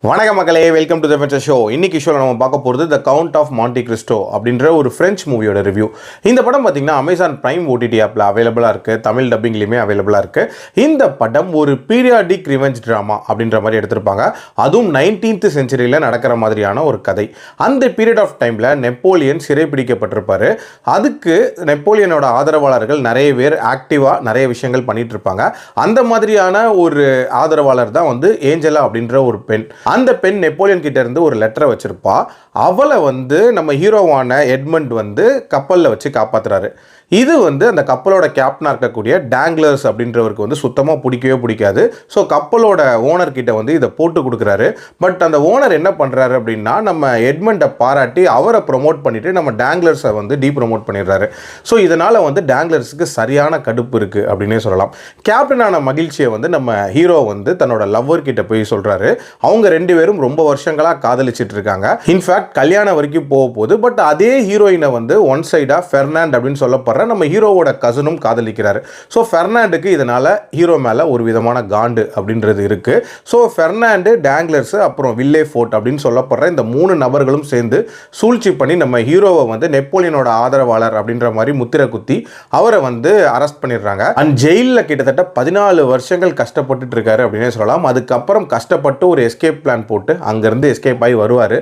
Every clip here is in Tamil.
வணக்க மக்களே, welcome to the feature show. இன்னைக்கு ஷோவில் நம்ம பார்க்க போகிறது the Count of Monte Cristo அப்படின்ற ஒரு ஃப்ரெஞ்ச் மூவியோட ரிவ்யூ. இந்த படம் பார்த்தீங்கன்னா அமேசான் பிரைம் ஓடிடி ஆப்பில் அவைலபிளாக இருக்குது, தமிழ் டப்பிங்லேயுமே அவைலபிளாக இருக்குது. இந்த படம் ஒரு பீரியாடிக் ரிவெஞ்ச் ட்ராமா அப்படின்ற மாதிரி எடுத்திருப்பாங்க. அதுவும் 19th செஞ்சுரியில் நடக்கிற மாதிரியான ஒரு கதை. அந்த பீரியட் ஆஃப் டைமில் நெப்போலியன் சிறைப்பிடிக்கப்பட்டிருப்பார். அதுக்கு நெப்போலியனோட ஆதரவாளர்கள் நிறைய பேர் ஆக்டிவாக நிறைய விஷயங்கள் பண்ணிட்டு இருப்பாங்க. அந்த மாதிரியான ஒரு ஆதரவாளர் தான் வந்து ஏஞ்சலா அப்படின்ற ஒரு பெண். அந்த பெண் நெப்போலியன் கிட்ட இருந்து ஒரு லெட்டரை வச்சிருப்பா. அவளை வந்து நம்ம ஹீரோவான எட்மண்ட் வந்து கப்பலில் வச்சு காப்பாத்துறாரு. இது வந்து அந்த கப்பலோட கேப்டனாக இருக்கக்கூடிய டேங்லர்ஸ் அப்படின்றவருக்கு வந்து சுத்தமாக பிடிக்கவே பிடிக்காது. ஸோ கப்பலோட ஓனர் கிட்ட வந்து இதை போட்டு கொடுக்குறாரு. பட் அந்த ஓனர் என்ன பண்ணுறாரு அப்படின்னா, நம்ம எட்மண்டை பாராட்டி அவரை ப்ரொமோட் பண்ணிட்டு நம்ம டேங்லர்ஸை வந்து டீப்ரமோட் பண்ணிடுறாரு. ஸோ இதனால் வந்து டேங்லர்ஸுக்கு சரியான கடுப்பு இருக்குது அப்படின்னே சொல்லலாம். கேப்டனான மகிழ்ச்சியை வந்து நம்ம ஹீரோ வந்து தன்னோட லவ்வர் கிட்ட போய் சொல்கிறாரு. அவங்க ரெண்டு பேரும் ரொம்ப வருஷங்களாக காதலிச்சிட்டு இருக்காங்க. இன்ஃபேக்ட் கல்யாணம் வரைக்கும் போக போகுது. பட் அதே ஹீரோயினை வந்து ஒன் சைடாக ஃபெர்னாண்ட் அப்படின்னு சொல்லப்படுற நம்ம ஹீரோவோட கசனும் காதலிக்கிறாரு. ஸோ ஃபெர்னாண்டுக்கு இதனால் ஹீரோ மேலே ஒரு விதமான காண்டு அப்படின்றது இருக்குது. ஸோ ஃபெர்னாண்டு, டேங்லர்ஸ், அப்புறம் வில்லே ஃபோர்ட் அப்படின்னு சொல்லப்படுற இந்த 3 நபர்களும் சேர்ந்து சூழ்ச்சி பண்ணி நம்ம ஹீரோவை வந்து நெப்போலியனோட ஆதரவாளர் அப்படின்ற மாதிரி முத்திரை குத்தி அவரை வந்து அரெஸ்ட் பண்ணிடுறாங்க. அண்ட் ஜெயிலில் கிட்டத்தட்ட 14 வருஷங்கள் கஷ்டப்பட்டுட்டு இருக்காரு அப்படின்னே சொல்லலாம். அதுக்கப்புறம் கஷ்டப்பட்டு ஒரு எஸ்கேப் பிளான் போட்டு அங்கேருந்து எஸ்கேப் ஆகி வருவார்.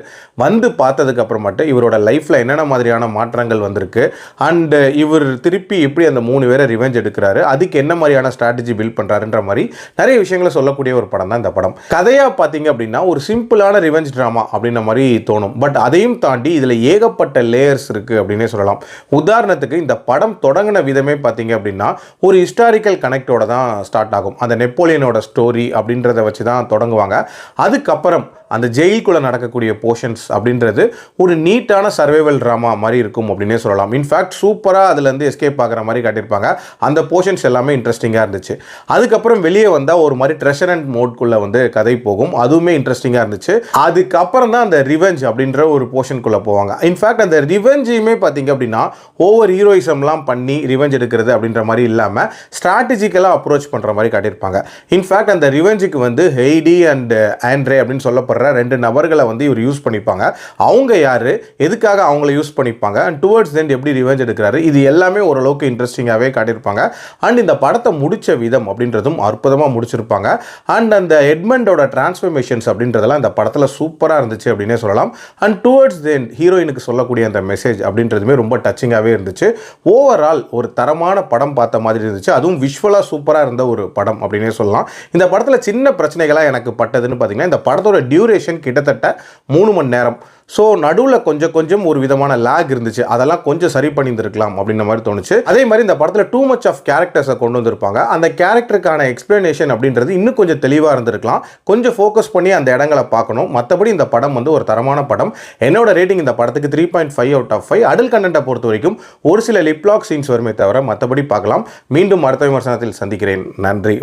வந்து பார்த்ததுக்கு அப்புறமேட்டு இவரோட லைஃப்பில் என்னென்ன மாதிரியான மாற்றங்கள் வந்திருக்கு, அண்ட் இவர் திருப்பி எப்படி அந்த 3 பேரை ரிவெஞ்ச் எடுக்கிறாரு, அதுக்கு என்ன மாதிரியான ஸ்ட்ராட்டஜி பில்ட் பண்ணுறாருன்ற மாதிரி நிறைய விஷயங்களை சொல்லக்கூடிய ஒரு படம் தான் இந்த படம். கதையாக பார்த்தீங்க அப்படின்னா ஒரு சிம்பிளான ரிவெஞ்ச் ட்ராமா அப்படின்ற மாதிரி தோணும். பட் அதையும் தாண்டி இதில் ஏகப்பட்ட லேயர்ஸ் இருக்குது அப்படின்னே சொல்லலாம். உதாரணத்துக்கு இந்த படம் தொடங்கின விதமே பார்த்தீங்க அப்படின்னா ஒரு ஹிஸ்டாரிக்கல் கனெக்டோட தான் ஸ்டார்ட் ஆகும். அந்த நெப்போலியனோட ஸ்டோரி அப்படின்றத வச்சு தான் தொடங்குவாங்க. அதுக்கப்புறம் அந்த ஜெயிலுக்குள்ளே நடக்கக்கூடிய போர்ஷன்ஸ் அப்படின்றது ஒரு நீட்டான சர்வைவல் ட்ராமா மாதிரி இருக்கும் அப்படின்னே சொல்லலாம். இன்ஃபேக்ட் சூப்பராக அதுலேருந்து எஸ்கேப் ஆகிற மாதிரி காட்டியிருப்பாங்க. அந்த போர்ஷன்ஸ் எல்லாமே இன்ட்ரெஸ்டிங்காக இருந்துச்சு. அதுக்கப்புறம் வெளியே வந்தால் ஒரு மாதிரி ட்ரெஷர் அண்ட் மோட்குள்ளே வந்து கதை போகும். அதுவுமே இன்ட்ரெஸ்டிங்காக இருந்துச்சு. அதுக்கப்புறம் தான் அந்த ரிவெஞ்ச் அப்படின்ற ஒரு போர்ஷனுக்குள்ளே போவாங்க. இன்ஃபேக்ட் அந்த ரிவெஞ்சுமே பார்த்தீங்க அப்படின்னா ஓவர் ஹீரோயிசம்லாம் பண்ணி ரிவெஞ்ச் எடுக்கிறது அப்படின்ற மாதிரி இல்லாமல் ஸ்ட்ராட்டஜிக்கலாக அப்ரோச் பண்ணுற மாதிரி காட்டியிருப்பாங்க. இன்ஃபேக்ட் அந்த ரிவெஞ்சுக்கு வந்து ஹெய்டி அண்ட் ஆண்ட்ரே அப்படின்னு சொல்லப்படுற 2 நபர்களை வந்து இவர் யூஸ் பண்ணிப்பாங்க. அவங்க யாரு, எதுக்காக அவங்கள யூஸ் பண்ணிப்பாங்க, அண்ட் டுவர்ட்ஸ் தென் எப்படி ரிவெஞ்ச் எடுக்கிறாரு, இது எல்லாமே ஓரளவுக்கு இன்ட்ரெஸ்டிங்காகவே காட்டியிருப்பாங்க. அண்ட் இந்த படத்தை முடிச்ச விதம் அப்படின்றதும் அற்புதமாக முடிச்சிருப்பாங்க. அண்ட் அந்த எட்மண்டோட டிரான்ஸ்ஃபர்மேஷன்ஸ் அப்படின்றதெல்லாம் இந்த படத்தில் சூப்பராக இருந்துச்சு அப்படின்னே சொல்லலாம். அண்ட் டுவர்ட்ஸ் தென் ஹீரோயினுக்கு சொல்லக்கூடிய அந்த மெசேஜ் அப்படின்றதுமே ரொம்ப டச்சிங்காகவே இருந்துச்சு. ஓவரால் ஒரு தரமான படம் பார்த்த மாதிரி இருந்துச்சு. அதுவும் விஷுவலாக சூப்பராக இருந்த ஒரு படம் அப்படின்னே சொல்லலாம். இந்த படத்தில் சின்ன பிரச்சனைகளாக எனக்கு பட்டதுன்னு பார்த்தீங்கன்னா, இந்த படத்தோட டியூரேஷன் கிட்டத்தட்ட 3 மணி நேரம். ஸோ நடுவில் கொஞ்சம் ஒரு விதமான லேக் இருந்துச்சு. அதெல்லாம் கொஞ்சம் சரி பண்ணியிருந்திருக்கலாம் அப்படின்ற மாதிரி தோணுச்சு. அதே மாதிரி இந்த படத்தில் டூ மச் ஆஃப் கேரக்டர்ஸை கொண்டு வந்திருப்பாங்க. அந்த கேரக்டருக்கான எக்ஸ்பிளனேஷன் அப்படின்றது இன்னும் கொஞ்சம் தெளிவாக இருந்திருக்கலாம். கொஞ்சம் ஃபோக்கஸ் பண்ணி அந்த இடங்களை பார்க்கணும். மற்றபடி இந்த படம் வந்து ஒரு தரமான படம். என்னோட ரேட்டிங் இந்த படத்துக்கு 3.5 out of 5. அடல்ட் கண்டென்ட்டை பொறுத்த வரைக்கும் ஒரு சில லிப்லாக் சீன்ஸ் வருமே தவிர மற்றபடி பார்க்கலாம். மீண்டும் அடுத்த விமர்சனத்தில் சந்திக்கிறேன். நன்றி.